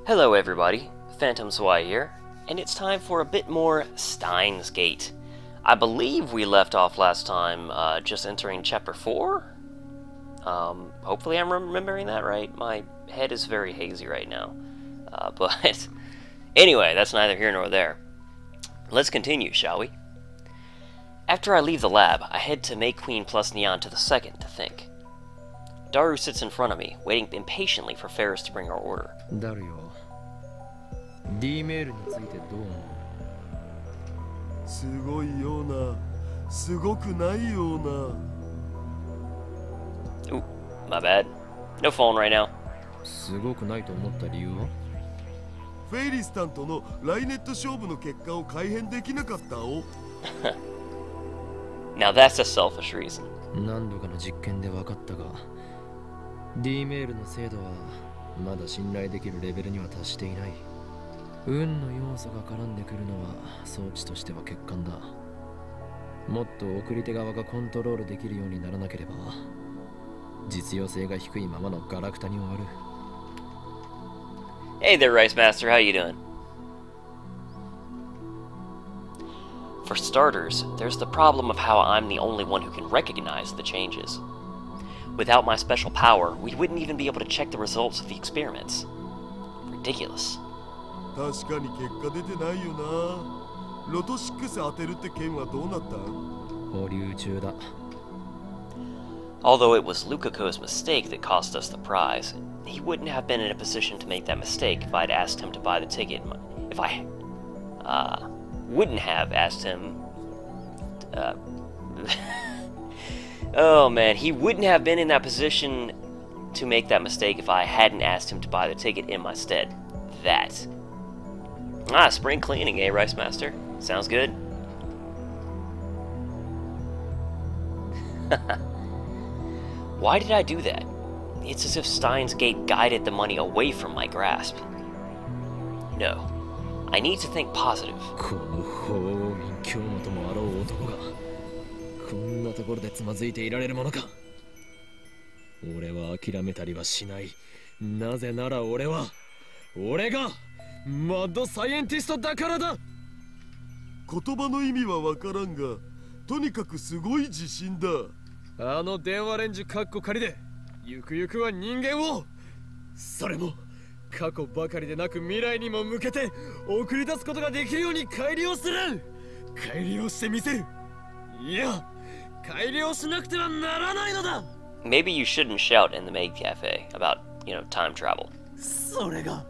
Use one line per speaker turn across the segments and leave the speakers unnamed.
Hello everybody, Phantom Zwei here, and it's time for a bit more Steins Gate. I believe we left off last time just entering Chapter 4? Hopefully I'm remembering that right. My head is very hazy right now. But anyway, that's neither here nor there. Let's continue, shall we? After I leave the lab, I head to May Queen plus Neon to the second to think. Daru sits in front of me, waiting impatiently for Ferris to bring her order.
Daru, Dメールについてどう思う？
すごいような、すごくないような。
Ooh, my bad. No phone right now.
すごくないと思った理由は？
フェイリスタンとのライネット勝負の結果を改変できなかったお。
Now that's a selfish reason.
何度かの実験で分かったが、D メールの精度はまだ信頼できるレベルには達していない。運の要素が絡んでくるのは装置としては欠陥だ。もっと送り手側がコントロールできるようにならなければ、実用性が低いままのガラクタに終わる。
Hey there, Rice Master, how you doing? For starters, there's the problem of how I'm the only one who can recognize the changes. Without my special power, we wouldn't even be able to check the results of the experiments. Ridiculous.
確かに結果出てないよな。ロト6当てるって件はどうなったん？
保留中だ。
Although it was Lukako's mistake that cost us the prize, he wouldn't have been in a position to make that mistake if I'd asked him to buy the ticket. If I wouldn't have asked him. Oh man, he wouldn't have been in that position to make that mistake if I hadn't asked him to buy the ticket in my stead. That. Spring cleaning, eh, Rice Master? Sounds good. Why did I do that? It's as if Steins Gate guided the money away from my grasp. No. I need to think positive.
この法院京本もあろう男がこんなところでつまずいていられるものか。俺は諦めたりはしない。なぜなら俺がマッドサイエンティストだからだ。
言葉の意味はわからんが、とにかくすごい自信だ。
あの電話レンジカッコ仮でゆくゆくは人間を、それも過去ばかりでなく未来にも向けて送り出すことができるように改良する。改良してみせる。いや、改良しなくてはならないのだ。
Maybe you shouldn't shout in the maid cafe about, time travel.
それが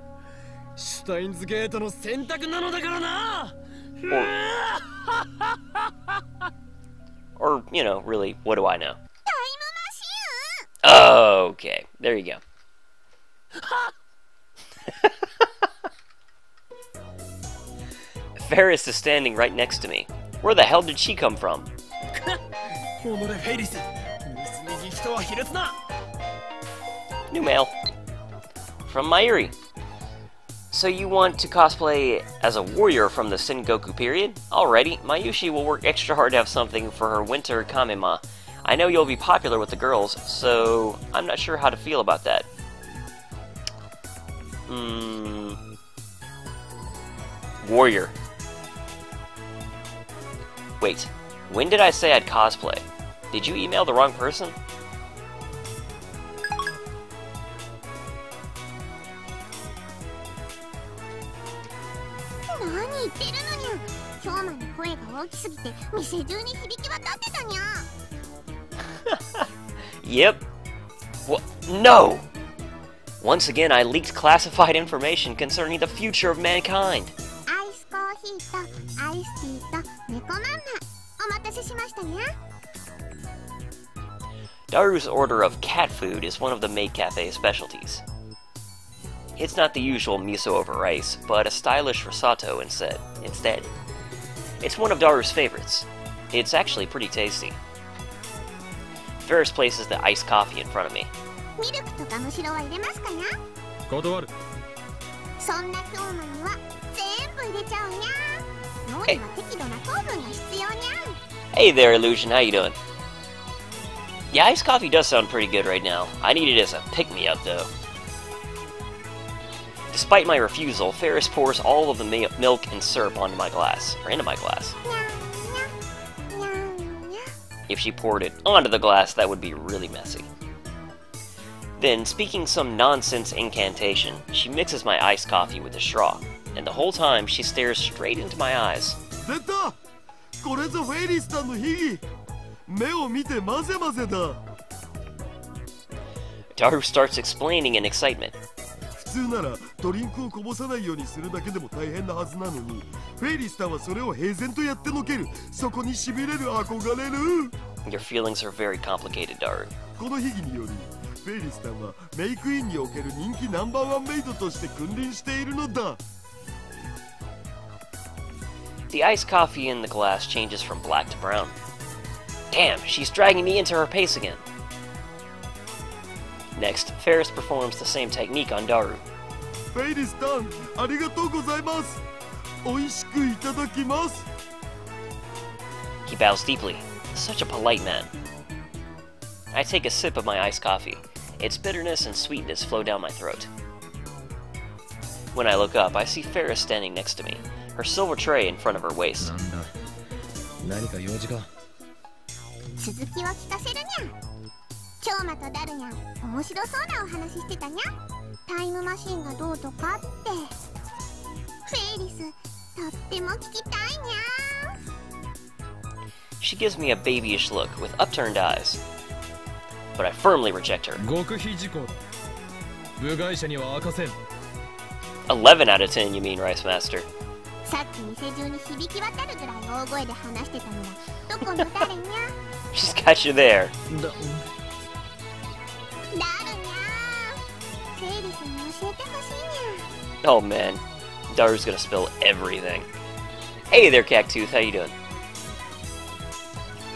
シュタインズゲートの選択なのだからな。
Or, really, what do I know? Okay, there you go. Ferris is standing right next to me. Where the hell did she come from? New mail. From Mayuri. So you want to cosplay as a warrior from the Sengoku period? Alrighty, Mayushi will work extra hard to have something for her winter kamema. I know you'll be popular with the girls, so I'm not sure how to feel about that. Warrior. Wait, when did I say I'd cosplay? Did you email the wrong person? Yep. What? No! Once again, I leaked classified information concerning the future of mankind. Daru's order of cat food is one of the maid cafe's specialties. It's not the usual miso over rice, but a stylish risotto instead. It's one of Daru's favorites. It's actually pretty tasty. Ferris places the iced coffee in front of me. Hey. Hey there, Illusion, how you doing? Yeah, iced coffee does sound pretty good right now. I need it as a pick-me-up, though. Despite my refusal, Ferris pours all of the milk and syrup onto my glass, or into my glass. If she poured it onto the glass, that would be really messy. Then, speaking some nonsense incantation, she mixes my iced coffee with a straw, and the whole time she stares straight into my eyes.
出た！これぞフェイリスさんの秘技！目を見て混ぜ混ぜだ！
Daru starts explaining in excitement.
普通ならドリンクをこぼさないようにするだけでも大変なはずなのに、フェイリスさんはそれを平然とやってのける。そこに痺れる、憧れる。
Your feelings are very complicated, Daru.
この秘技により、フェイリスさんはメイクインにおける人気ナンバーワンメイドとして君臨しているのだ。
The iced coffee in the glass changes from black to brown. Damn, she's dragging me into her pace again. Next, Ferris performs the same technique on Daru.
フェイリスさん、ありがとうございます。美味しくいただきます。
He bows deeply. Such a polite man. I take a sip of my iced coffee. Its bitterness and sweetness flow down my throat. When I look up, I see Ferris standing next to me, her silver tray in front of her waist.
なんだ何か用事か。
続きを聞かせるにゃ。今日またダルにゃ面白そうなお話してたにゃ。タイムマシンがどうとかって。フェイリス、とっても聞きたいにゃ。
She gives me a babyish look with upturned eyes. But I firmly reject her.
極秘事項だ。部外者には明かせん。
11 out of 10, you mean, Rice Master?
さっき店中に響き渡るぐらい大声で話してたのはどこの誰にゃ。
She's got you there.
ダルにゃ。フェイリスに教えてほしいにゃ。
Oh man, Daru's gonna spill everything. Hey there, Cactooth, how you doing?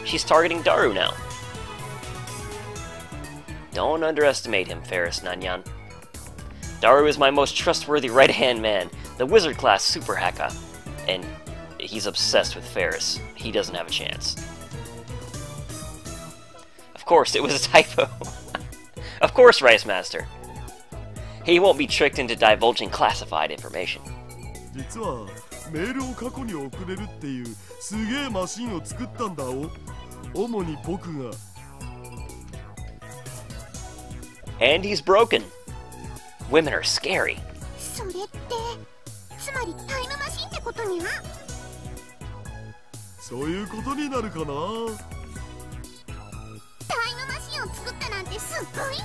She's targeting Daru now. Don't underestimate him, Ferris Nanyan. Daru is my most trustworthy right-hand man, the wizard-class super hacker, and he's obsessed with Ferris. He doesn't have a chance. Of course, it was a typo. Of course, Rice Master. He won't be tricked into divulging classified information.
実はメールを過去に送れるっていうすげえマシンを作ったんだお。主に僕が。
And he's broken. Women are scary.
それってつまりタイムマシンってことにゃ。
そういうことになるかな。
タイムマシンを作ったなんてすごいにゃ。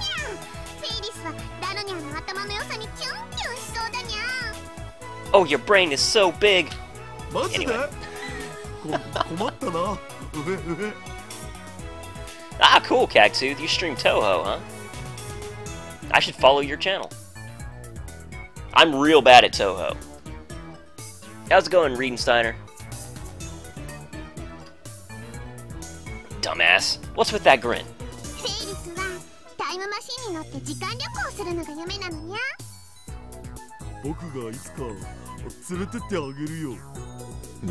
フェイリスはダルニャの頭の良さにキュンキュンしそうだにゃ。
Oh, your brain is so big.
マジで？
Anyway.
困ったな。
Ah, cool, Cactooth. You stream Toho, huh? I should follow your channel. I'm real bad at Toho. How's it going, Riedensteiner? Dumbass. What's with that grin?
フェイリスはタイムマシンに乗って時間旅行するのが夢なのにゃ。
僕がいつか連れてってあげるよ。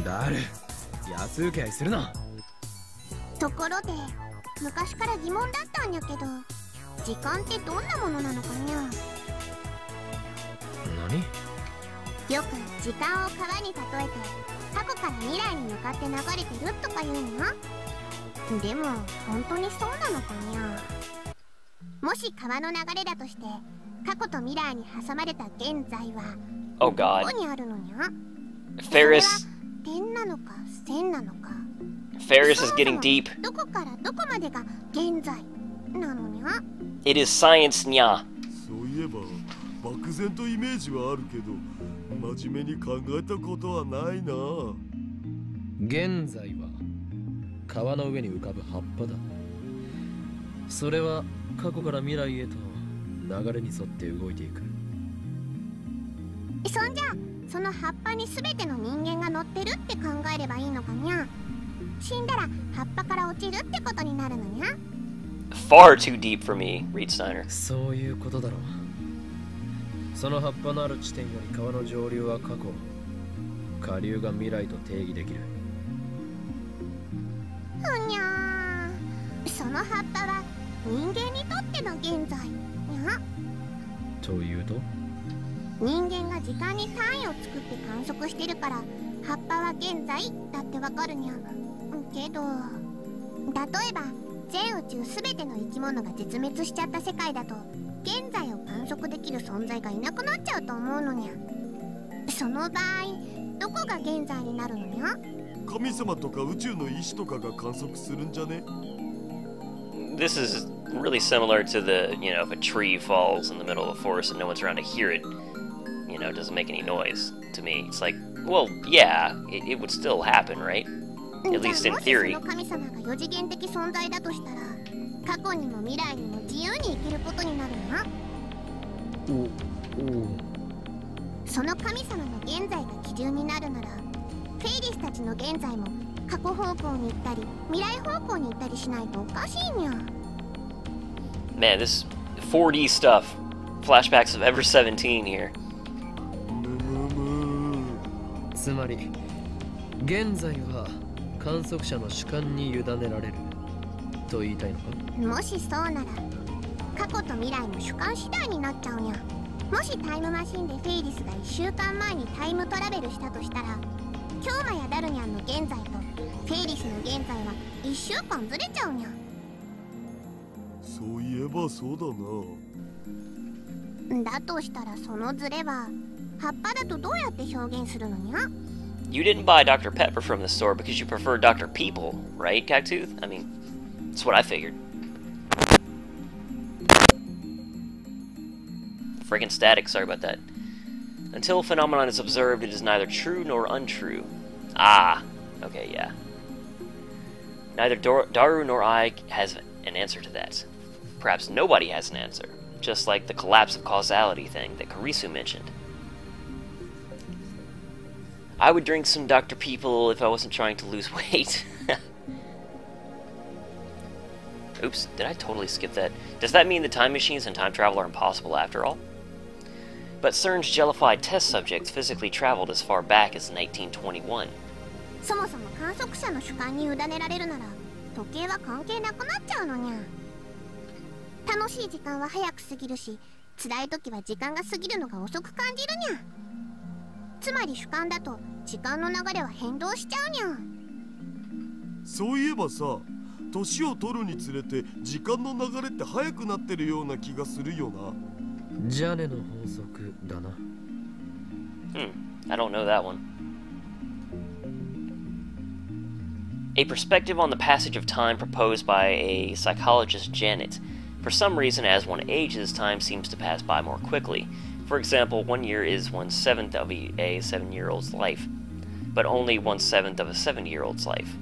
だる安請け合いするな。
ところで昔から疑問だったんやけど、時間ってどんなものなのかにゃ。
何？
よく時間を川に例えて過去から未来に向かって流れてるとか言うにゃ。でも本当にそうなのかにゃ。もし川の流れだとして過去と未来に挟まれた現在は
Oh
ど
god.
こにあるのにゃ。
Ferris.
点なのか線なのか。
Ferris is getting deep.
どこからどこまでが現在なのにゃ。
It is science, nya.
そういえば漠然とイメージはあるけど真面目に考えたことはないな。
現在は川の上に浮かぶ葉っぱだ。それは過去から未来へと流れに沿って動いていく。
そんじゃその葉っぱに全ての人間が乗ってるって考えればいいのかにゃ。死んだら葉っぱから落ちるってことになるのにゃ。
Far too deep for me, Reedsteiner.
そういうことだろう。その葉っぱのある地点より川の上流は過去、下流が未来と定義できる。
ふにゃー。その葉っぱは人間にとっての現在にゃ。
というと？
人間が時間に単位を作って観測してるから葉っぱは現在だってわかるにゃ。けど例えば全宇宙すべての生き物が絶滅しちゃった世界だと現在を観測できる存在がいなくなっちゃうと思うのにゃ。その場合どこが現在になるのにゃ。
神様とか宇宙の意志とかが観測するんじゃね？
This is really similar to the, if a tree falls in the middle of a forest and no one's around to hear it, it doesn't make any noise to me. It's like, well, yeah, it would still happen, right? At least in theory.
じゃあもしその神様が4次元的存在だとしたら過去にも未来にも自由に生きることになるな。その神様の現在が基準になるならフェイリスたちの現在も過去方向に行ったり未来方向に行ったりしないとおかしいにゃ。
Man, this 4D stuff. Flashbacks of Ever 17 here.
つまり現在は観測者の主観に委ねられると言いたいのか？
もしそうなら過去と未来も主観次第になっちゃうにゃ。もしタイムマシンでフェイリスが1週間前にタイムトラベルしたとしたら京馬やダルニャンの現在とフェイリスの現在は1週間ずれちゃうにゃ。
そういえばそうだな。
だとしたらそのズレは葉っぱだとどうやって表現するのにゃ。
You didn't buy Dr. Pepper from the store because you prefer Dr. People, right, Cactooth? I mean, that's what I figured. Friggin' static, sorry about that. Until a phenomenon is observed, it is neither true nor untrue. Ah, okay, yeah. Neither Daru nor I has an answer to that. Perhaps nobody has an answer, just like the collapse of causality thing that Karisu mentioned. I would drink some Dr. People if I wasn't trying to lose weight. Oops, did I totally skip that? Does that mean the time machines and time travel are impossible after all? But CERN's jellified test subjects physically traveled as far back as 1921.
そもそも観測者の主観に委ねられるなら時計は関係なくなっちゃうのにゃ。楽しい時間は早く過ぎるし辛い時は時間が過ぎるのが遅く感じるにゃ。つまり主観だと時間の流れは変動しちゃうにゃ。
そういえばさ、年を取るにつれて時間の流れって速くなってるような気がするよな。
ジャネの法則だな。
I don't know that one. A perspective on the passage of time proposed by a psychologist, Janet. For some reason, as one ages, time seems to pass by more quickly. For example, 1 year is 1/7 of a 7-year-old's life, but only 1/7 of a 7-year-old's life.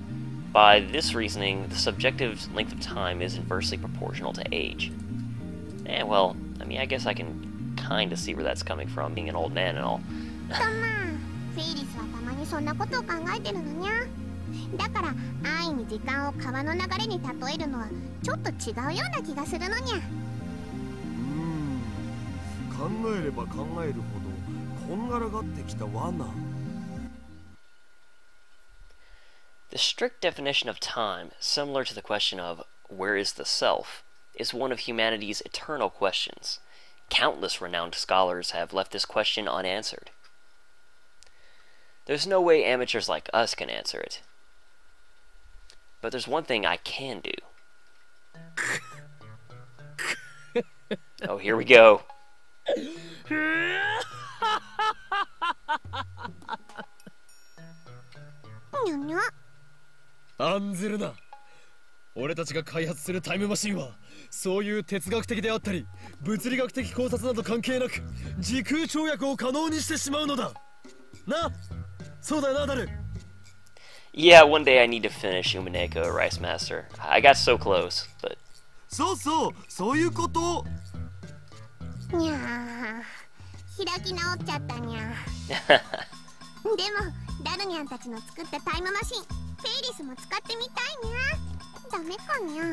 By this reasoning, the subjective length of time is inversely proportional to age. Well, I mean, I guess I can kind of see where that's coming from, being an old man and all.
とまあフェイリスはたまにそんなことを考えてるのにゃ。だから安易に時間を川の流れに例えるのはちょっと違うような気がするのにゃ。
考えれば考えるほどこんがらがってきた罠。
The strict definition of time, similar to the question of where is the self, is one of humanity's eternal questions. Countless renowned scholars have left this question unanswered. There's no way amateurs like us can answer it. But there's one thing I can do. Oh, here we go.
にゃにゃ。
案ずるな。俺たちが開発するタイムマシンはそういう哲学的であったり物理学的考察など関係なく時空跳躍を可能にしてしまうのだな。そうだよな、ダル。
Yeah, one day I need to finish Umaneko Rice Master. I got so close, but...
そうそう、そういうこと。
にゃー、開き直っちゃったにゃ。でもダルニャンたちの作ったタイムマシンフェイリスも使ってみたいにゃ。ダメかにゃ。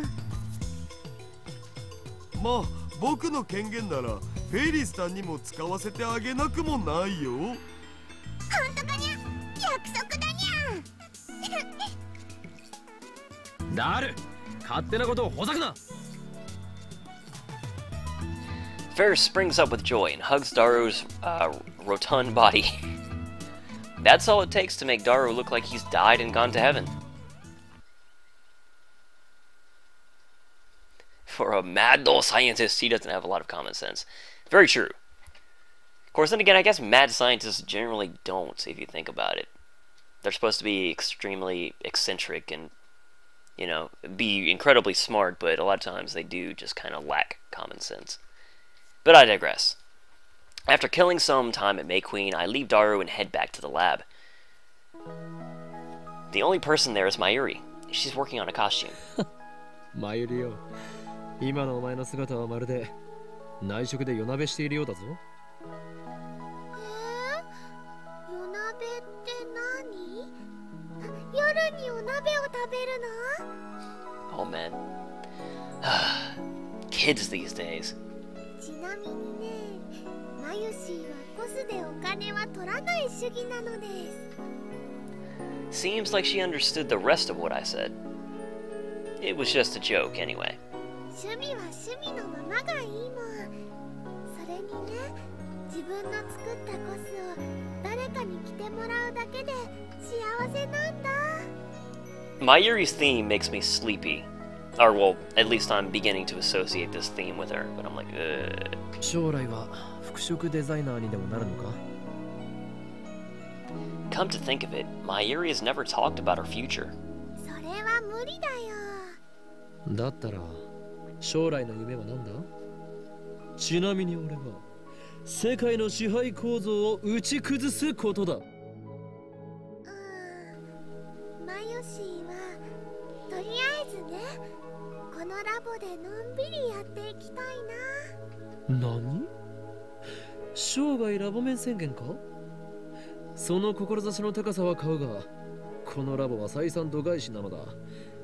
まあ僕の権限ならフェイリスさんにも使わせてあげなくもないよ。
本当かにゃ。約束だにゃ。
ダル、勝手なことをほざくな。
Ferris springs up with joy and hugs Daru's rotund body. That's all it takes to make Daru look like he's died and gone to heaven. For a mad dog scientist, he doesn't have a lot of common sense. Very true. Of course, then again, I guess mad scientists generally don't, if you think about it. They're supposed to be extremely eccentric and, you know, be incredibly smart, but a lot of times they do just kind of lack common sense. But I digress. After killing some time at May Queen, I leave Daru and head back to the lab. The only person there is Mayuri. She's working on a costume.
Mayuriよ。今のお前の姿はまるで内職で夜鍋しているようだぞ。
夜鍋って何？夜にお鍋を食べるの？
Oh man. Kids these days.
ちなみにね、マユシーはコスでお金は取らない主義なのです。
Seems like she understood the rest of what I said. It was just a joke anyway.
趣味は趣味のままがいいもん。それにね、自分の作ったコスを誰かに着てもらうだけで幸せなんだ。
Mayuri's theme makes me sleepy. Or, well, at least I'm beginning to associate this theme with her, but I'm like, ugh.
将来は服飾デザイナーにでもなるのか?
Come to think of it, Mayuri has never talked about her future.
それは無理だよ。
だったら将来の夢は何だ? ちなみに俺は世界の支配構造を打ち崩すことだ。
マユシーはとりあえずね、このラボでのんびりやっていきたいな。
何? 生涯ラボ面宣言か? その志の高さは買うが、このラボは採算度外視なのだ。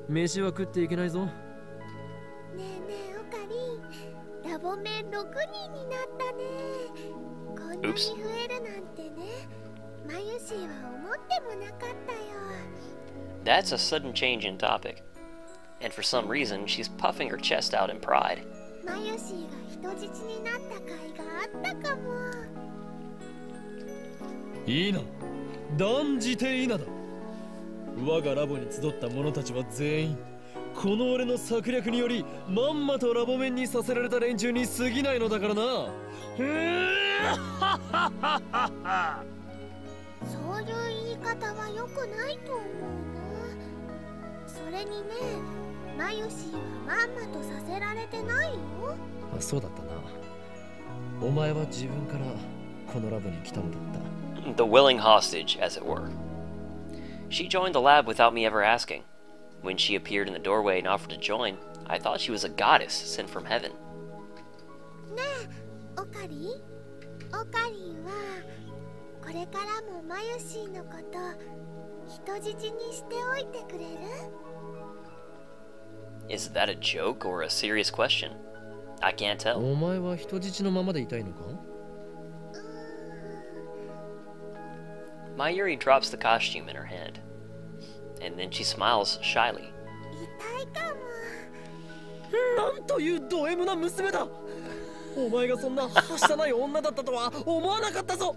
飯は食っていけないぞ。ね
えねえオカリン、ラボ面6人になったね。こんなに増えるなんてね、マユシーは思ってもなかったよ。
That's a sudden change in topic. And for some reason, she's puffing her chest out in pride.
マユシーが人質になった甲斐があったかも。
いいな、断じていいなだ。我がラボに集った者たちは全員この俺の策略によりまんまとラボ面にさせられた連中に過ぎないのだからな。
そういう言い方は良くないと思うな。それにね、マユシーはまんまとさせられてないよ。
あ、そうだったな。お前は自分からこのラボに来たのだった。
The willing hostage, as it were. She joined the lab without me ever asking. When she appeared in the doorway and offered to join, I thought she was a goddess sent from heaven.
ねえ、オカリンはこれからもマユシーのこと人質にしておいてくれる？
Is that a joke or a serious question? I can't tell.
お前は人質のままでいたいのか?
Mayuri drops the costume in her hand, and then she smiles shyly.
痛いかも。
なんというド M な娘だ。お前がそんなはしたない女だったとは思わなかったぞ。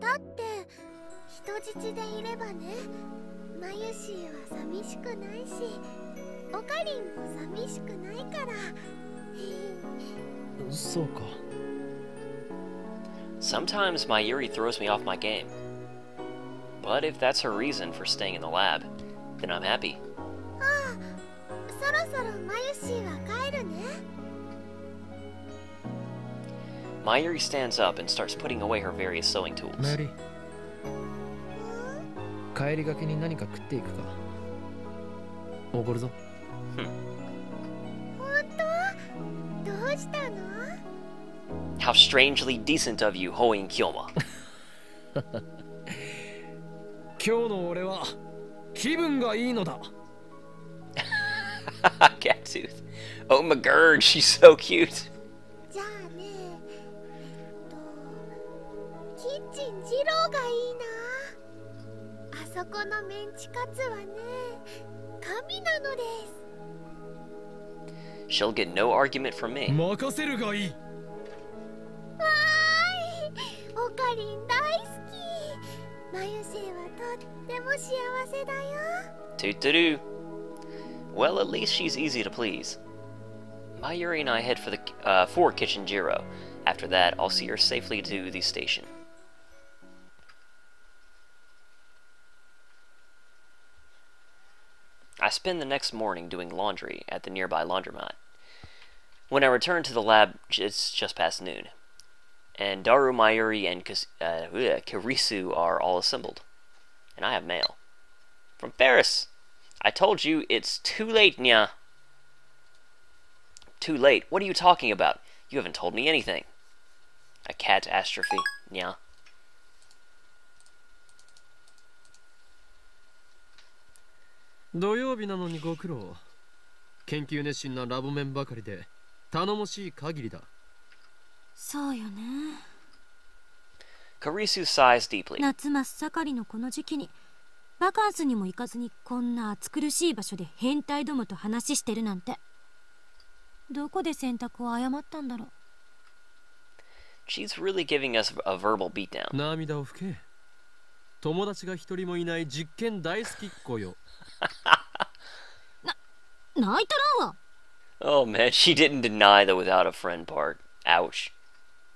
だって人質でいればね、マユシーは寂しくないし、オカリンも寂しくないから。
そうか。
Sometimes Mayuri throws me off my game. But if that's her reason for staying in the lab, then I'm happy.
ああ、そろそろマユシーは帰るね。
Mayuri stands up and starts putting away her various sewing tools.
マユリ、帰りがけに何か食っていくか。おごるぞ。
本当？どうしたの
？How strangely decent of you, Hoin Kyoma.
今日の俺は気分がいいのだ。
Cattooth. Oh my god, she's so cute.
じゃあね、キッチン二郎がいいな。あそこのメンチカツはね、神なのです。
She'll get no argument from me.
任せるがいい。
わーい、オカリン大好き。マユシーはとっても幸せだよ。
Toot-toot-oo. Well, at least she's easy to please. Mayuri and I head for Kitchen Jiro. After that, I'll see her safely to the station. I spend the next morning doing laundry at the nearby laundromat. When I return to the lab, it's just past noon, and Daru, Mayuri, and Kirisu are all assembled, and I have mail. From Paris! I told you it's too late, nya. Too late? What are you talking about? You haven't told me anything. A catastrophe, nya.
土曜日なのにご苦労。研究熱心なラボメンばかりで頼もしい限りだ。
そうよね。
Kirisu sighs deeply.
夏真っ盛りのこの時期にバカンスにも行かずにこんな暑苦しい場所で変態どもと話してるなんて。どこで選択を誤ったんだろう。
She's really giving us a verbal beatdown.
涙を拭け。友達が一人もいない実験大好きっ子よ。
泣いたらんわ。
Oh man, she didn't deny the without a friend part. Ouch.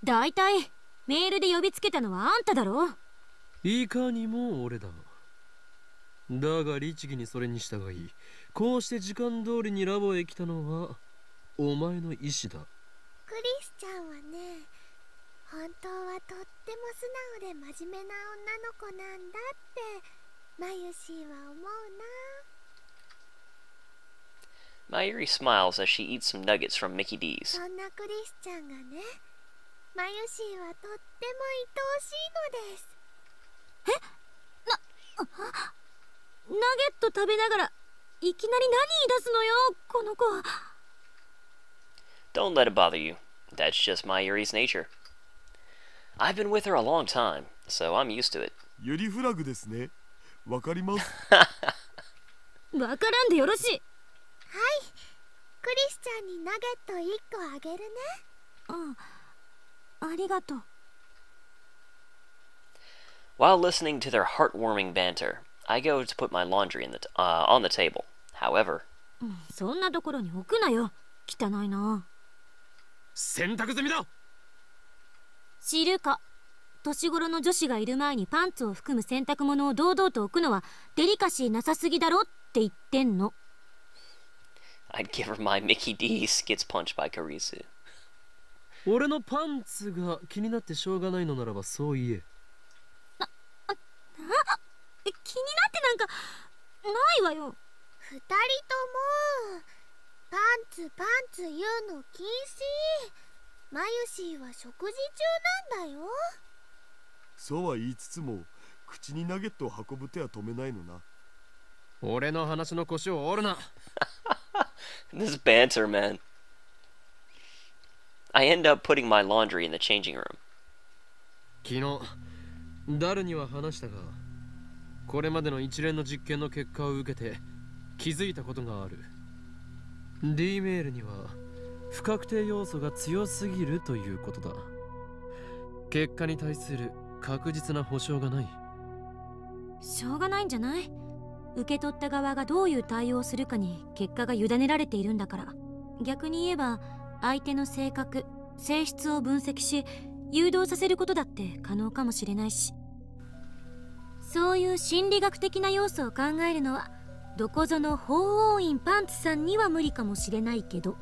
だいたいメールで呼びつけたのはあんただろ。
いかにも俺だ。だが律儀にそれに従い、こうして時間通りにラボへ来たのはお前の意志だ。
クリスちゃんはね、本当はとっても素直で真面目な女の子なんだってマユシーは思うな。
Mayuri smiles as she eats some nuggets from Mickey D's.
そんなクリスちゃんがね、マユシーはとっても愛おしいのです。
ナゲット食べながらいきなり何言い出すのよ、この子。
Don't let it bother you. That's just Mayuri's nature. I've been with her a long time, so I'm used to it.
ユリフラグですね。わかります。
わからんでよろしい。
はい、クリスちゃんにナゲット1個あげるね。
ありがとう。
While listening to their heartwarming banter, I go to put my laundry on the table. However,
そんなところに置くなよ。汚いな。
洗濯済みだ。
知るか。年頃の女子がいる前にパンツを含む洗濯物を堂々と置くのはデリカシーなさすぎだろって言ってんの。
I'd give her my Mickey D's gets punched by Kirisu.
俺のパンツが気になってしょうがないのならばそう言え。
気になってなんかないわよ。
2人ともパンツ言うの禁止。マユシーは食事中なんだよ。
そうは言いつつも口にナゲットを運ぶ手は止めないのな。
俺の話の腰を折るな。
This banter, man. I end up putting my laundry in the changing room.
昨日ダルには話したが、これまでの一連の実験の結果を受けて気づいたことがある。 D メールには不確定要素が強すぎるということだ。結果に対する確実な保証がない。
しょうがないんじゃない？受け取った側がどういう対応をするかに結果が委ねられているんだから。逆に言えば相手の性格、性質を分析し誘導させることだって可能かもしれないし、そういう心理学的な要素を考えるのはどこぞの法王院パンツさんには無理かもしれないけど。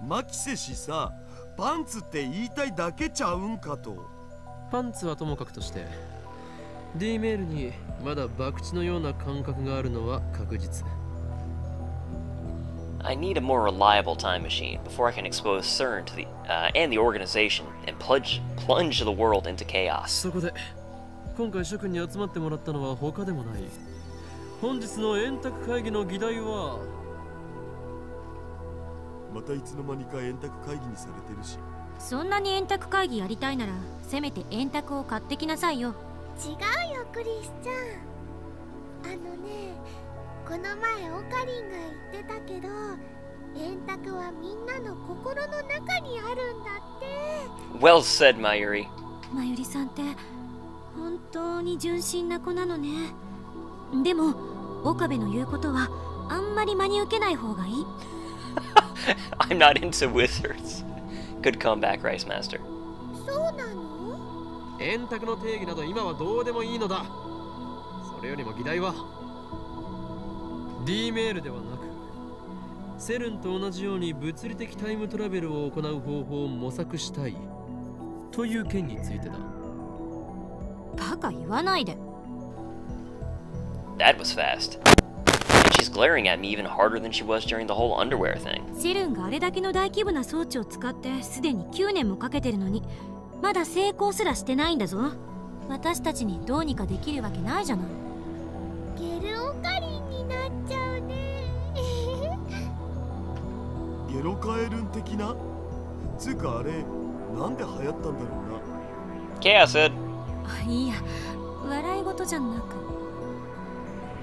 マキセ氏さ、パンツって言いたいだけちゃうんかと。
パンツはともかくとして D メールにまだ博打のような感覚があるのは確実。
I need a more reliable time machine before I can expose CERN to and the organization and plunge the world into chaos.
そこで今回諸君に集まってもらったのは他でもない。本日の円卓会議の議題は、
またいつの間にか円卓会議にされてるし。
そんなに円卓会議やりたいならせめて円卓を買ってきなさいよ。
違うよクリスちゃん。この前オカリンが言ってたけど、円卓はみんなの心の中にあるんだって。
Well said, Mayuri.
まゆりさんって本当に純真な子なのね。でも岡部の言うことはあんまり真に受けない方がいい。
I'm not into wizards. Good comeback, Rice Master.
そうなの？
円卓の定義など今はどうでもいいのだ。それよりも議題は D メールではなくセルンと同じように物理的タイムトラベルを行う方法を模索したいという件についてだ。
バカ言わないで。
That was fast. And she's glaring at me even harder than she was during the whole underwear thing.
セルンがあれだけの大規模な装置を使ってすでに9年もかけてるのにまだ成功すらしてないんだぞ。私たちにどうにかできるわけないじゃない。
ゲルオカリンになっちゃうね。
ゲロカエルン的な？つうかあれなんで流行ったんだろうな。
Okay, I said.
いいや、笑い事じゃなく。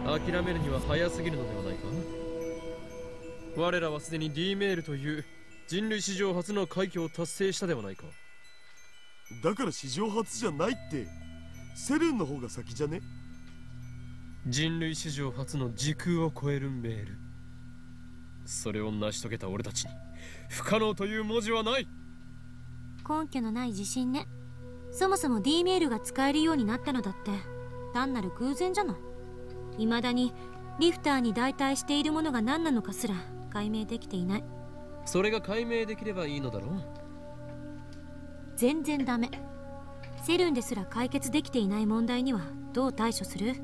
諦めるには早すぎるのではないか。我らはすでに D メールという人類史上初の快挙を達成したではないか。
だから史上初じゃないって。セルンの方が先じゃね？
人類史上初の時空を超えるメール。それを成し遂げた俺たちに不可能という文字はない。
根拠のない自信ね。そもそも D メールが使えるようになったのだって単なる偶然じゃない。未だにリフターに代替しているものが何なのかすら解明できていない。
それが解明できればいいのだろう。
全然ダメ。セルンですら解決できていない問題にはどう対処する？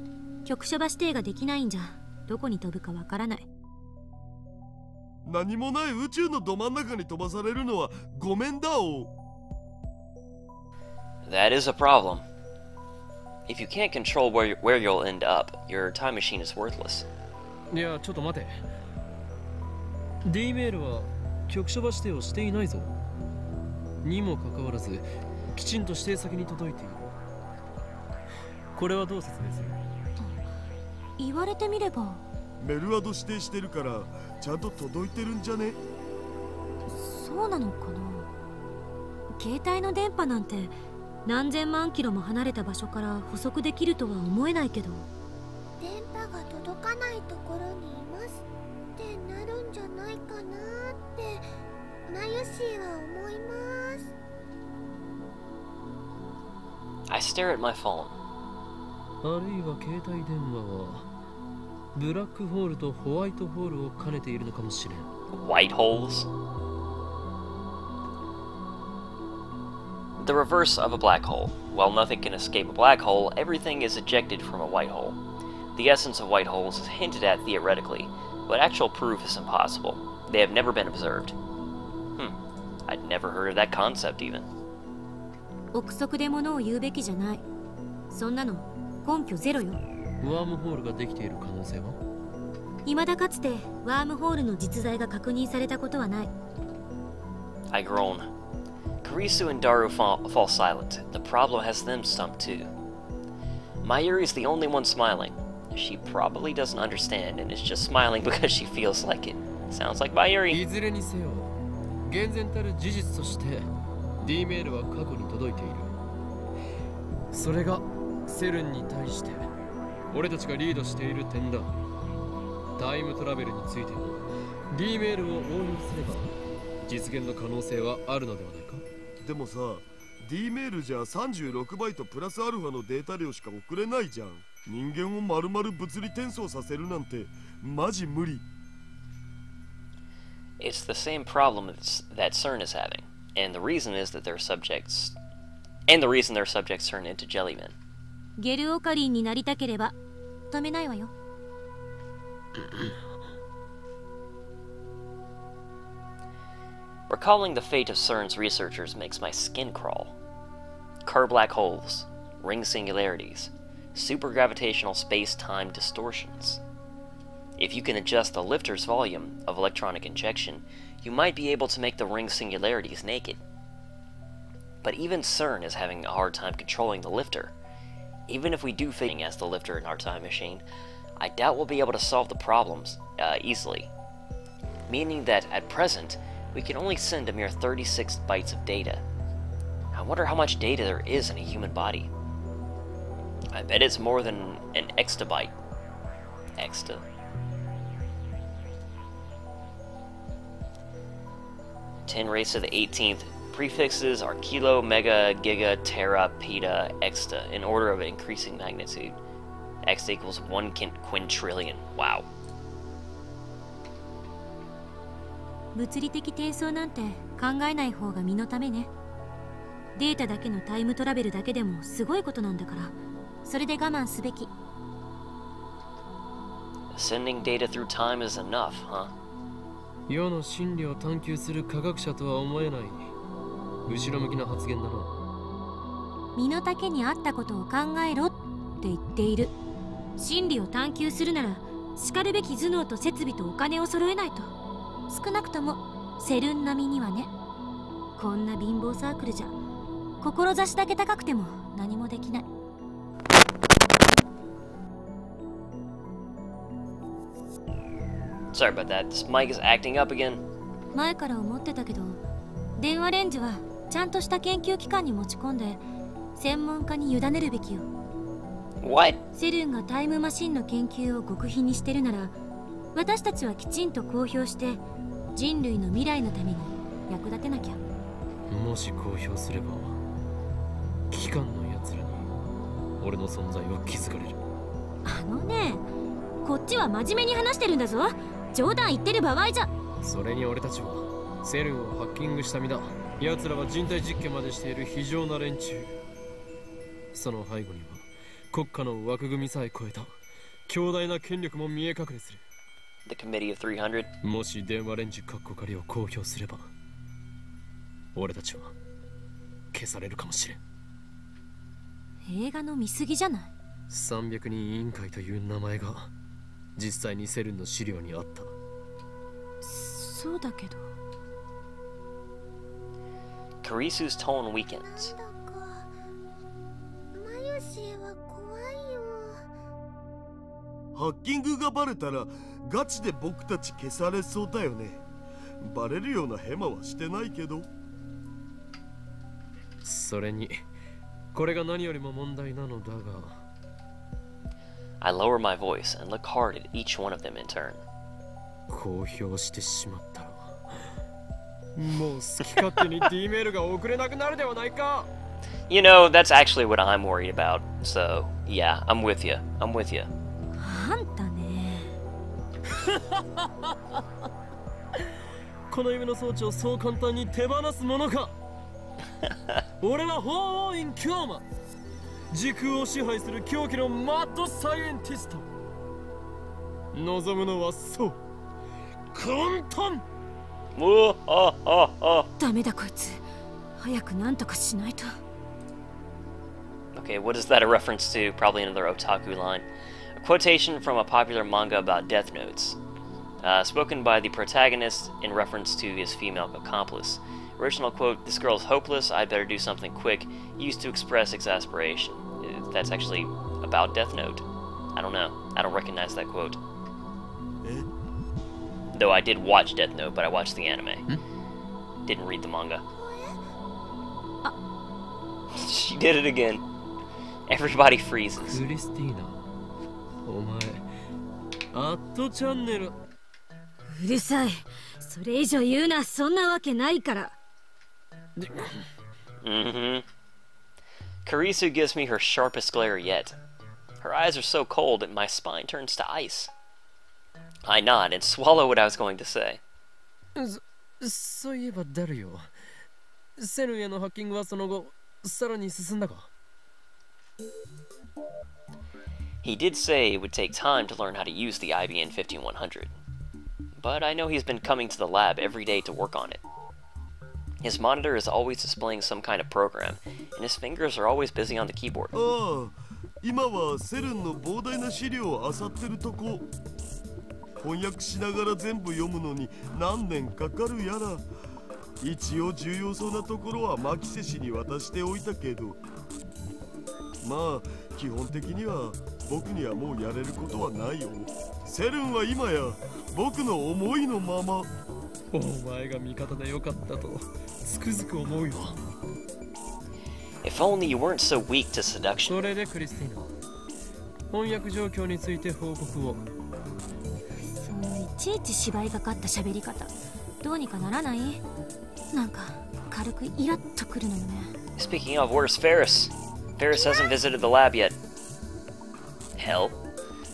局所場指定ができないんじゃどこに飛ぶかわからない。
何もない宇宙のど真ん中に飛ばされるのはごめんだお。
That is a problem. If you can't control where you'll end up, your time machine is worthless.
いや、ちょっと待て。D メールは局所場指定をしていないぞ。にもかかわらず、きちんと指定先に届いている。これはどう説明する？
言われてみれば。
メルアド指定してるからちゃんと届いてるんじゃね？
そうなのかな。携帯の電波なんて何千万キロも離れた場所から捕捉できるとは思えないけど。
電波が届かないところにいますってなるんじゃないかなってマユシーは思います。
I stare at my phone.
あるいは携帯電話はブラックホールとホワイトホールを兼ねているのかもしれん。
White holes? The reverse of a black hole. While nothing can escape a black hole, everything is ejected from a white hole. The essence of white holes is hinted at theoretically, but actual proof is impossible. They have never been observed. I'd never heard of that concept even.
憶測で物を言うべきじゃない。そんなの根拠ゼロよ。
ワームホールができている可能性は？
未だかつてワームホールの実在が確認されたことはない。
I groan. Kurisu and Daru fall silent. The problem has them stumped too. Mayuri is the only one smiling. She probably doesn't understand and is just smiling because she feels like it. Sounds like Mayuri.
いずれにせよ、厳然たる事実として D メールは過去に届いている。それがセルンに対して俺たちがリードしている点だ。タイムトラベルについても D メールを応用すれば実現の可能性はあるのではないか。
でもさ、D メールじゃ36バイトプラスアルファのデータ量しか送れないじゃん。人間を丸々物理転送させるなんてマジ無理。
It's the same problem that CERN is having, and the reason is that their subjects turn into jellymen.
ゲルオカリンになりたければ止めないわよ。
Recalling the fate of CERN's researchers makes my skin crawl. Car black holes, ring singularities, supergravitational space-time distortions. If you can adjust the lifter's volume of electronic injection, you might be able to make the ring singularities naked. But even CERN is having a hard time controlling the lifter. Even if we do fit as the lifter in our time machine, I doubt we'll be able to solve the problems easily. meaning that at present, we can only send a mere 36 bytes of data. I wonder how much data there is in a human body. I bet it's more than an exabyte. Exta. Ten raised to the 18th. Prefixes are kilo, mega, giga, tera, peta, exta, in order of increasing magnitude. X equals 1 quintillion. Wow.
物理的低層なんて考えない方が身のためね。データだけのタイムトラベルだけでもすごいことなんだから、それで我慢すべき。
Sending data through time is enough, huh?
世の真理を探求する科学者とは思えない後ろ向きな発言だな。
身の丈に合ったことを考えろって言っている。真理を探求するならしかるべき頭脳と設備とお金を揃えないと。少なくともセルン並みにはね。こんな貧乏サークルじゃ志だけ高くても何もできない。
Sorry about that. This mic is acting up again.
前から思ってたけど、電話レンジはちゃんとした研究機関に持ち込んで専門家に委ねるべきよ。
What?
セルンがタイムマシンの研究を極秘にしてるなら、私たちはきちんと公表して人類の未来のために役立てなきゃ。
もし公表すれば機関のやつらに俺の存在は気づかれる。
あのね、こっちは真面目に話してるんだぞ。冗談言ってる場合じゃ。
それに俺たちはセルンをハッキングした身だ。奴らは人体実験までしている非常な連中。その背後には国家の枠組みさえ超えた強大な権力も見え隠れする。
The Committee of 300.
もし電話レンジカッコ仮を公表すれば俺たちは消されるかもしれん。
映画の見過ぎじゃない。
300人委員会という名前が実際にセルンの資料にあった。
そうだけど。
Karisu's tone weakens.
マユシーは怖いよ。
ハッキングがバレたらガチで僕たち消されそうだよね。バレるようなヘマはしてないけど。
それにこれが何よりも問題なのだが。
I lower my voice and look hard at each one of them in turn.
公表してしまったらもう好き勝手に D メールが送れなくなるではないか。
You know, that's actually what I'm worried about. So, yeah, I'm with you. I'm with you.
あんたね。
この夢の装置をそう簡単に手放すものか。俺は法王院京馬、時空を支配する狂気のマッドサイエンティスト。望むのはそう混沌。
ダメだこいつ。早くなんとかしないと。
Okay, what is that a reference to? Probably another otaku line. A quotation from a popular manga about death notes. Spoken by the protagonist in reference to his female accomplice. Original quote, "This girl's hopeless, I'd better do something quick," used to express exasperation. That's actually about Death Note. I don't know. I don't recognize that quote. Though I did watch Death Note, but I watched the anime. Didn't read the manga. She did it again. Everybody freezes.
クリスティーナ、お前アットチャンネル。
うるさい。それ以上言うな。そんなわけないから。
Karisu gives me her sharpest glare yet. Her eyes are so cold that my spine turns to ice. I nod and swallow what I was going to say.
そういえばダルよ。セルンへのハッキングはその後さらに進んだか。
He did say it would take time to learn how to use the IBN 15100. But I know he's been coming to the lab every day to work on it. His monitor is always displaying some kind of program, and his fingers are always busy on the keyboard.
ああ、今はセルンの膨大な資料を漁ってるとこ。翻訳しながら全部読むのに何年かかるやら。一応重要そうなところはマキセ氏に渡しておいたけど、まあ基本的には僕にはもうやれることはないよ。セルンは今や僕の思いのまま。
お前が味方でよかったとつくづく思うよ。
If only you weren't so weak to seduction.
それでクリスティーナ、翻訳状況について報告を。
そのいちいち芝居がかった喋り方、どうにかならない？なんか軽くイラッとくるのよね。
Speaking of, where's Ferris? Ferris hasn't visited the lab yet. Hell.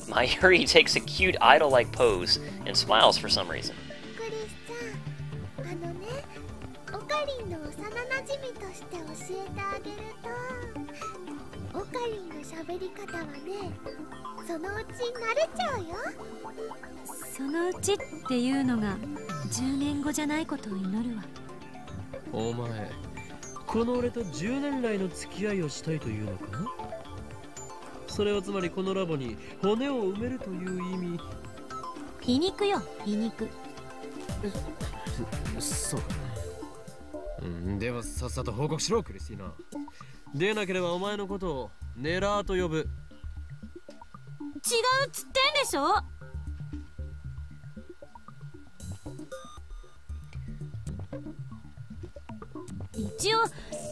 Mayuri takes a cute idol-like pose and smiles for some reason.
クリスさん、あのね、オカリンの幼なじみとして教えてあげると、オカリンの喋り方はね、そのうち慣れちゃうよ。
そのうちっていうのが10年後じゃないことを祈るわ。
お前、この俺と10年来の付き合いをしたいというのか？それはつまりこのラボに骨を埋めるという意味。
皮肉よ、皮肉。
そうか。ではさっさと報告しろ、クリスティーナ。でなければお前のことをネラーと呼ぶ。違うっ
つってんでしょ。一応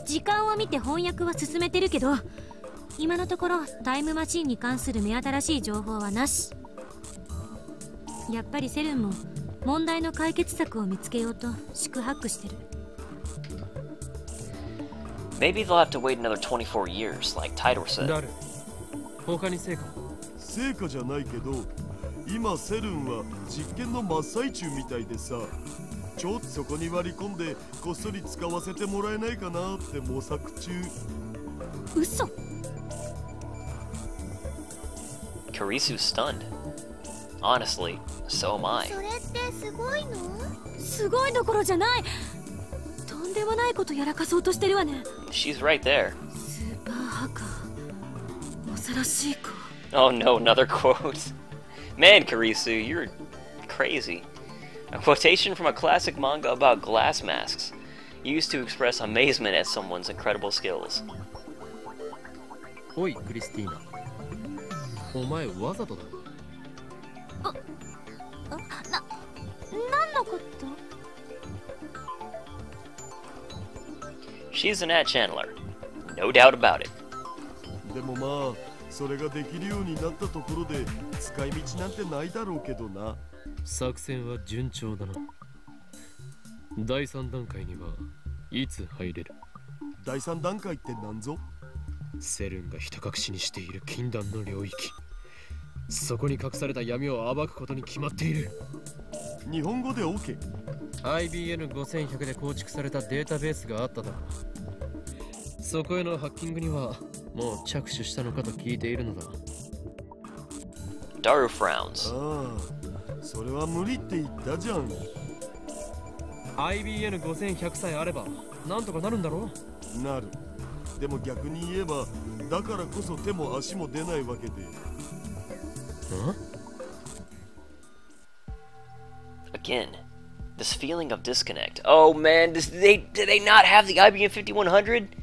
時間を見て翻訳は進めてるけど、今のところタイムマシンに関する目新しい情報はなし。やっぱりセルンも問題の解決策を見つけようと四苦八苦してる。
Maybe they'll have to wait another 24 years, like Tidor said.
誰？他に成果？
成果じゃないけど、今セルンは実験の真っ最中みたいでさ、ちょっとそこに割り込んでこっそり使わせてもらえないかなって模索中。
嘘。
Karisu's stunned. Honestly, so am I.
それってすごいの？
すごいどころじゃない。とんでもないことやらかそうとしてるわね。
She's right there.
スーパーハカー、恐ろしい子。
Oh no, another quote. Man, Karisu, you're crazy. A quotation from a classic manga about glass masks, used to express amazement at someone's incredible skills.
おい、クリスティーナ。お前わざとだ。
何のこと？
She's an ad channeler. No doubt about it.
でもまあ、それができるようになったところで使い道なんてないだろうけどな。
作戦は順調だな。第3段階にはいつ入れる？
第3段階って何ぞ？
セルンがひた隠しにしている禁断の領域。そこに隠された闇を暴くことに決まっている。
日本語で OK。
IBN5100 で構築されたデータベースがあっただろう。そこへのハッキングにはもう着手したのかと聞いているのだ。
Daru frowns.
ああ、それは無理って言ったじゃん。
IBN5100 さえあればなんとかなるんだろ
う。なる。でも逆に言えば、だからこそ手も足も出ないわけで。
Again, this feeling of disconnect. Oh man, did they not have the IBM 5100?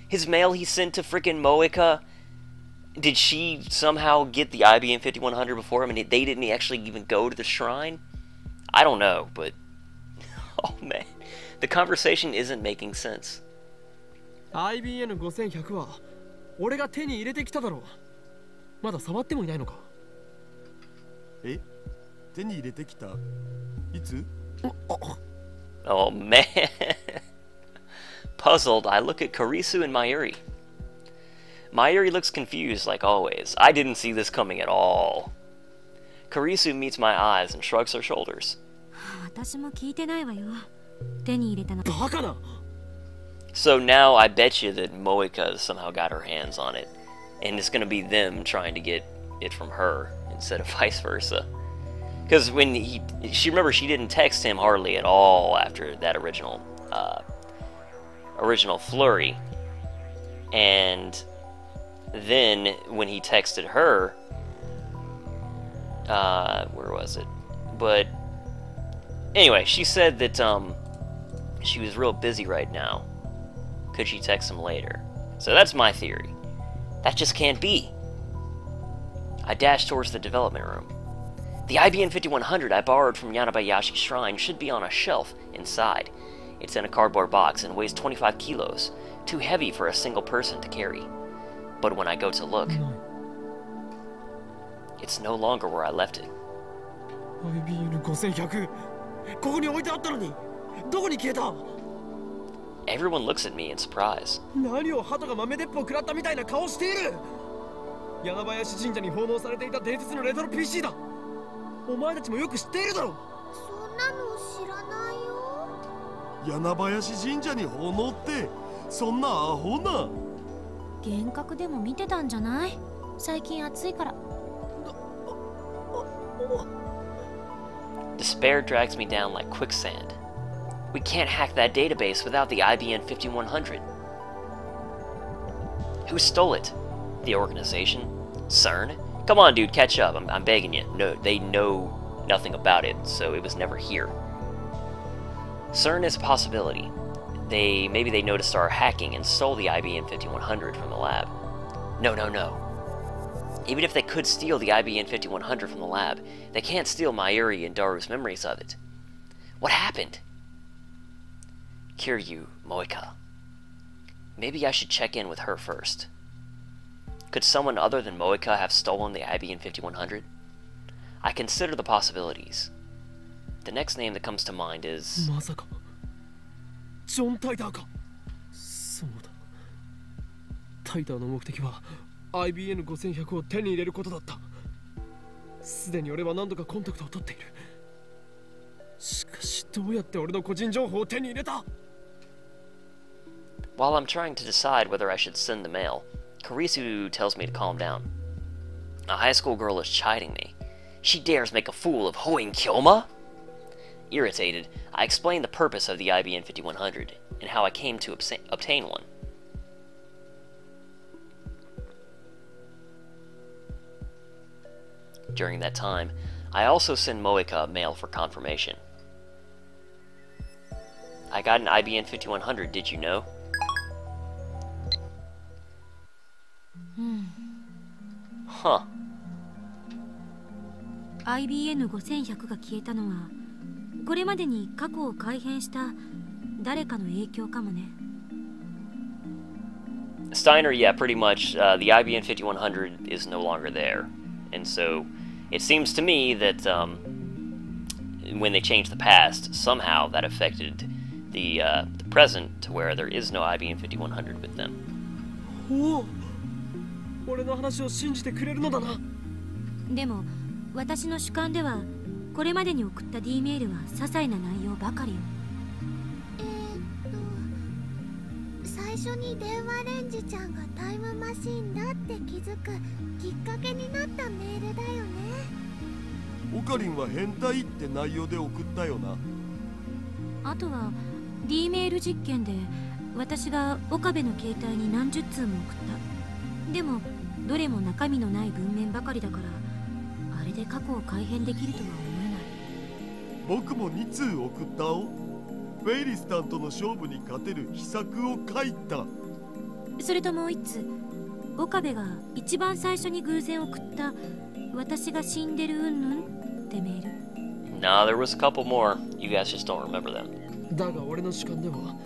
His mail he sent to frickin' Moeka? Did she somehow get the IBM 5100 before him and they didn't actually even go to the shrine? I don't know, but... Oh man, the conversation isn't making sense.
IBN5100 は俺が手に入れてきただろう。まだ触ってもいないのか？
え？手に入れてきた？いつ？
Oh man. Puzzled, I look at Karisu and Mayuri. Mayuri looks confused like always. I didn't see this coming at all. Karisu meets my eyes and shrugs her shoulders.
私も聞いてないわよ。手に入れたの。
バカな。
So now I bet you that Moeka somehow got her hands on it. And it's gonna be them trying to get it from her instead of vice versa. Because when remember she didn't text him hardly at all after that original flurry. And then when he texted her, where was it? But anyway, she said that she was real busy right now. Could she text him later? So that's my theory. That just can't be. I dashed towards the development room. The IBN 5100 I borrowed from Yanabayashi's shrine should be on a shelf inside. It's in a cardboard box and weighs 25 kilos, too heavy for a single person to carry. But when I go to look, it's no longer where I left it.
IBN 5100ここに置いてあったのにどこに消えた
Everyone looks at me in surprise.
何を鳩が豆鉄砲食らったみたいな顔している柳林神社に奉納されていた伝説のレトロ PC だお前たちもよく知っているだろ
そんなの知らないよ。
柳林神社に奉納ってそんなアホな。
幻覚でも見てたんじゃない？最近暑いから。
Despair drags me down like quicksand. We can't hack that database without the IBN 5100. Who stole it? The organization? CERN? Come on, dude, catch up. I'm begging you. No, they know nothing about it, so it was never here. CERN is a possibility. Maybe they noticed our hacking and stole the IBN 5100 from the lab. No. Even if they could steal the IBN 5100 from the lab, they can't steal Mayuri and Daru's memories of it. What happened? Kiryu Moika. Maybe I should check in with her first. Could someone other than Moika have stolen the IBN 5100? I consider the possibilities. The next name that comes to mind is...
まさかジョン・タイターかそうだタイターの目的は IBN 5100を手に入れることだったすでに俺は何度かコンタクトを取っているしかしどうやって俺の個人情報を手に入れた
While I'm trying to decide whether I should send the mail, Karisu tells me to calm down. A high school girl is chiding me. She dares make a fool of Hoin Kyoma? Irritated, I explain the purpose of the IBN 5100 and how I came to obtain one. During that time, I also send Moika a mail for confirmation. I got an IBN 5100, did you know? Huh.
IBN 5100が消えたのはこれまでに過去を改変した誰かの影響かもね。
Steiner, yeah, pretty much. The IBN 5100 is no longer there. And so, it seems to me that when they changed the past, somehow that affected the present to where there is no IBN 5100 with them.
おお俺の話を信じてくれるのだな。
でも私の主観ではこれまでに送った D メールは些細な内容ばかりよ。
最初に電話レンジちゃんがタイムマシンだって気づくきっかけになったメールだよね。
オカリンは変態って内容で送ったよな。
あとは D メール実験で私が岡部の携帯に何十通も送った。でもどれも中身のない文面ばかりだからあれで過去を改変できるとは思えない。
僕も2通送ったお。フェイリスタンとの勝負に勝てる秘策を書いた。
それともう一通、岡部が一番最初に偶然送った私が死んでるうんぬんってメール。
Nah, there was a couple more. You guys just don't remember them.
だが俺の主観では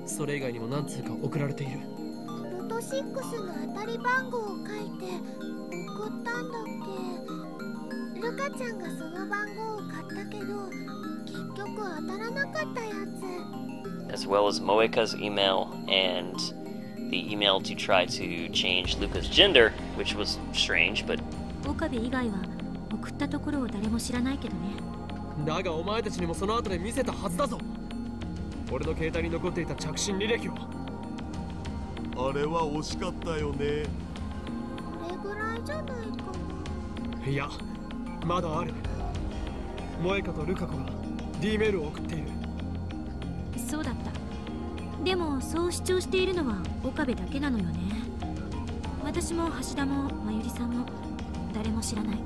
それ以外にも何通か送られている。
ロト6の当たり番号を書いて送ったんだっけ。ルカちゃんがその番号を買ったけど結局当たらなかったやつ。
As well as Moeka's email and the email to try to change Luca's gender, which was strange, but...
岡部以外は送ったところを誰も知らないけどね。
だがお前たちにもその後で見せたはずだぞ。俺の携帯に残っていた着信履歴を。
あれは惜しかったよね。
これぐらいじゃないかな。
いや、まだある。萌香とルカ子が D メールを送っている。
そうだった。でもそう主張しているのは岡部だけなのよね。私も橋田もまゆりさんも誰も知らない。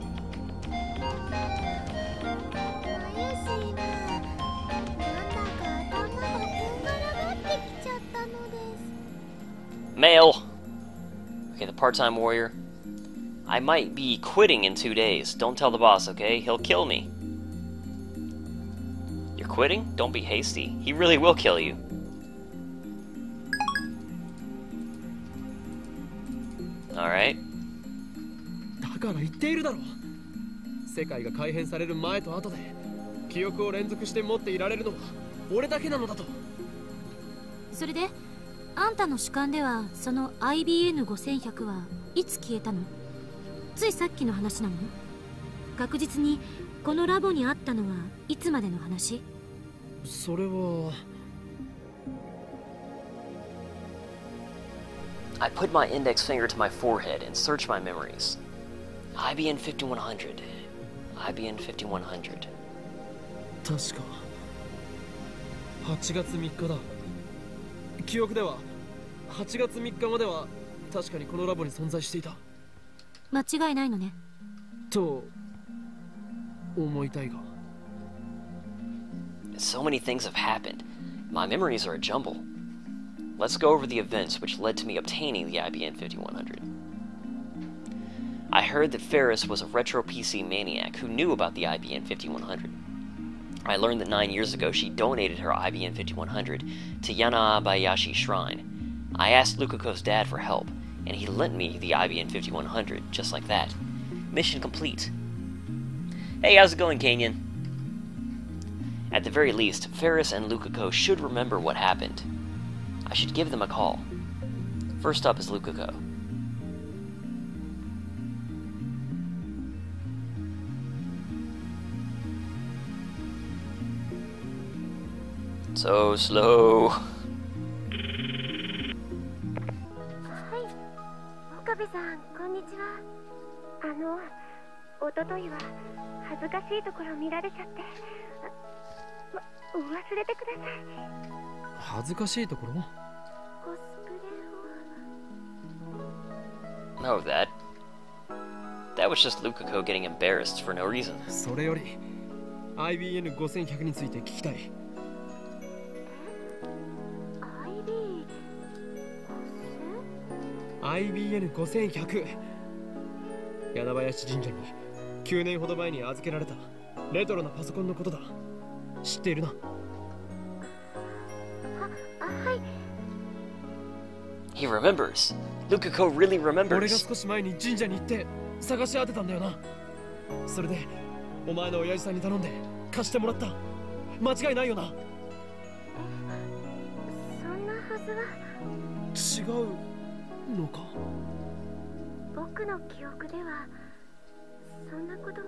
Mail! Okay, the part-time warrior. I might be quitting in 2 days. Don't tell the boss, okay? He'll kill me. You're quitting? Don't be hasty. He really will kill you. Alright.
だから言っているだろう。世界が改変される前と後で記憶を連続して持っていられるのは俺だけなのだと。
それであんたの主観ではその IBN5100 はいつ消えたの？ついさっきの話なの？確実にこのラボにあったのはいつまでの話？
それは。
I put my index finger to my forehead and searched my memories. IBN 5100. IBN 5100.
確か8月3日だ。記憶では8月3日までは確かにこのラボに存在していた。
間違いないのね。
と思いたいが。
So many things have happened. My memories are a jumble. Let's go over the events which led to me obtaining the IBN 5100. I heard that Ferris was a retro PC maniac who knew about the IBN 5100. I learned that 9 years ago she donated her IBN 5100 to Yanabayashi Shrine. I asked Lukako's dad for help, and he lent me the IBN 5100 just like that. Mission complete. Hey, how's it going, Canyon? At the very least, Ferris and Lukako should remember what happened. I should give them a call. First up is Lukako. So slow.
はい、岡部さん、こんにちは。おとといは恥ずかしいところ見られちゃって、忘れてください。
恥ずかしいところ？
コスプレを。
No, that was just Lukako getting embarrassed for no reason.
それより IBN5100 について聞きたい。IBN5100 柳林神社に9年ほど前に預けられたレトロなパソコンのことだ。知っているな？
はい。
He remembers. Lukako really
俺が
remembers.
少し前に神社に行って探し当てたんだよな。それでお前の親父さんに頼んで貸してもらった。間違いないよな？
そんなはずは。
違うのか？
僕の記憶ではそんなことは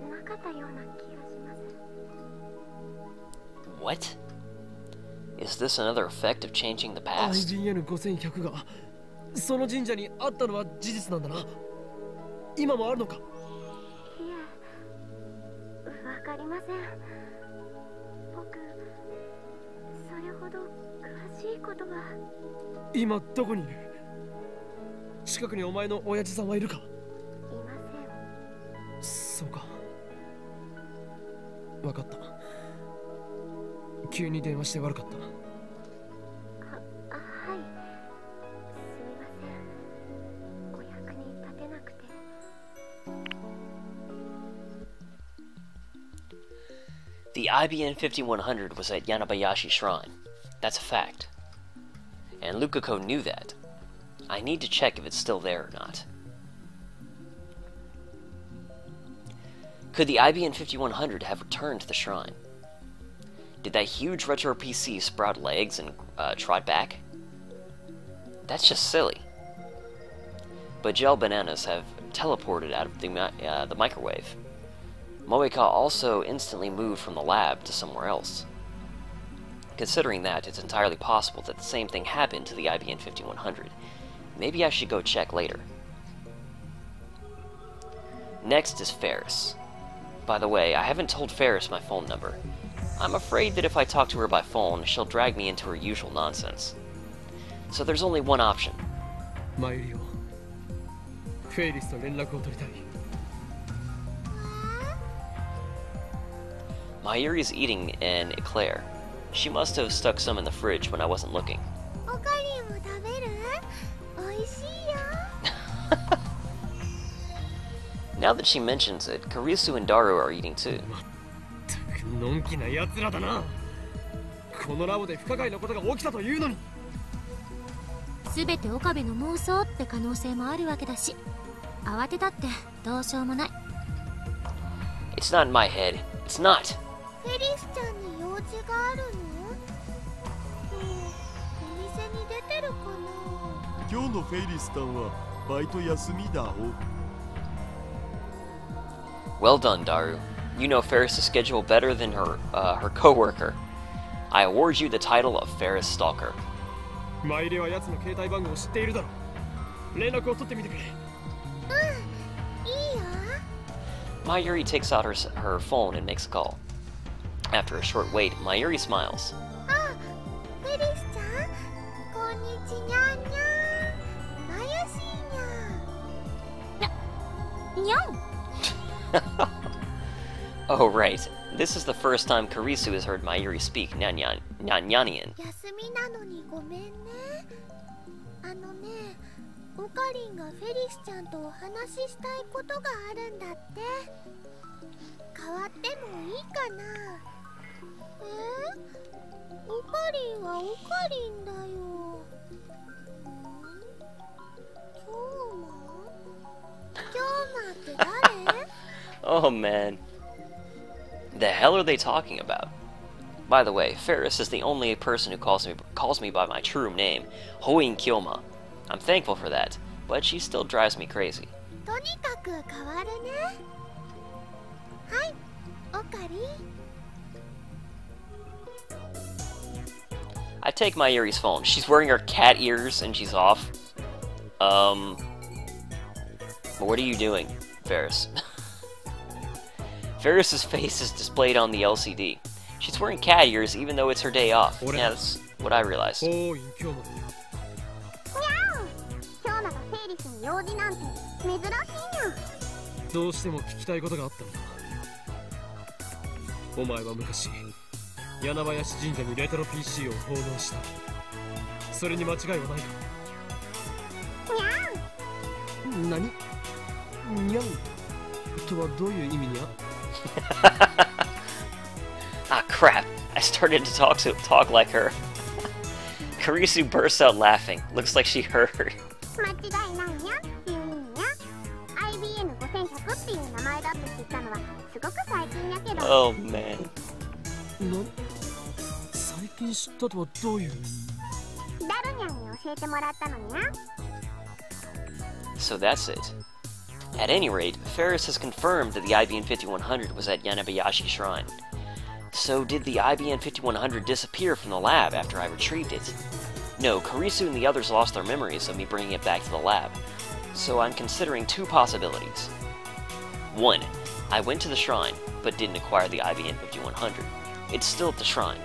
なかったような気がします。
What? Is this another effect of changing the past?
IBN5100 がその神社にあったのは事実なんだな。今もあるのか？
いえ、わかりません。僕、それほど詳しいことは。
今どこにいる？近くにお前の親父さんはいるか？
いません。
そうか。わかった。急に電話して悪かった。
はい。すみません。お役に立てなくて。
The IBN 5100 was at Yanabayashi Shrine. That's a fact. And Lukako knew that. I need to check if it's still there or not. Could the IBN 5100 have returned to the shrine? Did that huge retro PC sprout legs and trot back? That's just silly. But gel bananas have teleported out of the microwave. Moeka also instantly moved from the lab to somewhere else. Considering that, it's entirely possible that the same thing happened to the IBN 5100. Maybe I should go check later. Next is Ferris. By the way, I haven't told Ferris my phone number. I'm afraid that if I talk to her by phone, she'll drag me into her usual nonsense. So there's only one option.
マユリオ、フェイリスと連絡を取りたい。
Mayuri's eating an eclair. She must have stuck some in the fridge when I wasn't looking.
おかりんも食べる？おいしいよ。
Now that she mentions it, Karisu and Daru are eating too.
のんきな奴らだな。このラボで不可解なことが起きたというのに。
全て岡部の妄想って可能性もあるわけだし、慌てたってどうしようもない。
It's not in my head. It's not.
フェリスちゃんに用事があるの？お店に出てるかな？
今日のフェリスタンはバイト休みだお。
Well done, Daru. You know Ferris' schedule better than her co-worker. I award you the title of Ferris Stalker.
マイレは奴の携帯番号を知っているだろう。連絡を取ってみてくれ。
いいよ。
Mayuri takes out her phone and makes a call. After a short wait, Mayuri smiles.
あ、フェリスちゃん、こんにちにゃんにゃん。まゆしーにゃん。
にゃん。
Oh, right. This is the first time Karisu has heard Mayuri speak Nyanyanian.
休みなのにごめんね。オカリンがフェリスちゃんとお話ししたいことがあるんだって。変わってもいいかな？オカリンはオカリンだよ。京馬って誰？
Oh, man. The hell are they talking about? By the way, Ferris is the only person who calls me by my true name, Hoin Kyoma. I'm thankful for that, but she still drives me crazy.
とにかく変わるね。はい、オカリン。
I take Mayuri's phone. She's wearing her cat ears and she's off. What are you doing, Ferris? Ferris's face is displayed on the LCD. She's wearing cat ears even though it's her day off. Yeah, that's what I realized.
用事なんて珍しいにゃ。
どうしても聞きたいことがあったんだ。お前は昔柳林神社にレトロ PC を奉納した。それに間違いはないか？にゃん。何？にゃんとはどういう意味にゃ？
Ah, crap. I started to talk like her. Karisu bursts out laughing. Looks like she heard.
間違いないにゃっていう意味にゃ。IBN5100 っていう名前だって知ったのはすごく最近やけど。
Oh, man.
最近知ったとはどういう？
ダルニャンに教えてもらったのにゃ。
So that's it. At any rate, Ferris has confirmed that the IBN 5100 was at Yanabayashi Shrine. So did the IBN 5100 disappear from the lab after I retrieved it? No, Karisu and the others lost their memories of me bringing it back to the lab. So I'm considering two possibilities. 1. I went to the shrine, but didn't acquire the IBN 5100. It's still at the shrine.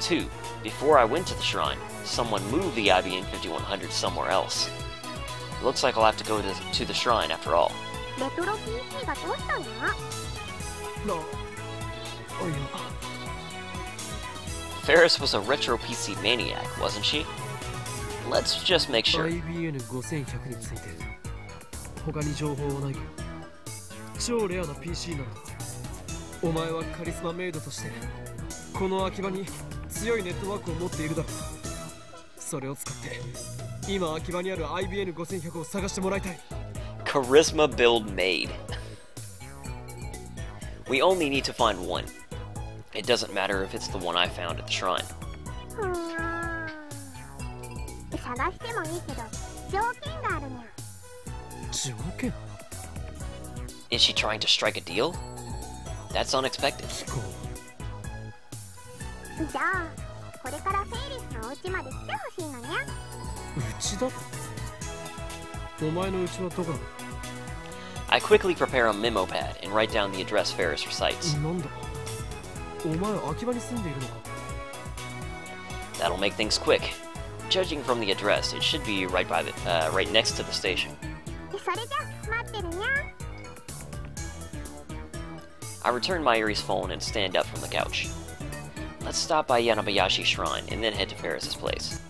2. Before I went to the shrine, someone moved the IBN 5100 somewhere else. Looks like I'll have to go to the shrine after all.
レトロ PC がどうしたの？Ferris
was a retro PC maniac, wasn't she? Let's just make sure.
IBN 5100について他に情報はないか？超レアな PC なのだ。お前はカリスマメイドとしてこの秋葉に強いネットワークを持っているだろう。それを使って今秋葉にある IBN 5100を探してもらいたい。
Charisma build made. We only need to find one. It doesn't matter if it's the one I found at the shrine.
探してもいいけど条件があるにゃ。
条件？
Is she trying to strike a deal? That's unexpected.
じゃあこれからフェイリスのお家まで来てほしいのにゃ。
うちだ？お前のうちはどこだ？
I quickly prepare a memo pad and write down the address Ferris recites.
なんだ？お前秋葉に住んでいるのか？
That'll make things quick. Judging from the address, it should be right next to the station.
それじゃ待ってるにゃ。
I return Mayuri's phone and stand up from the couch. Let's stop by Yanabayashi Shrine and then head to Ferris's place.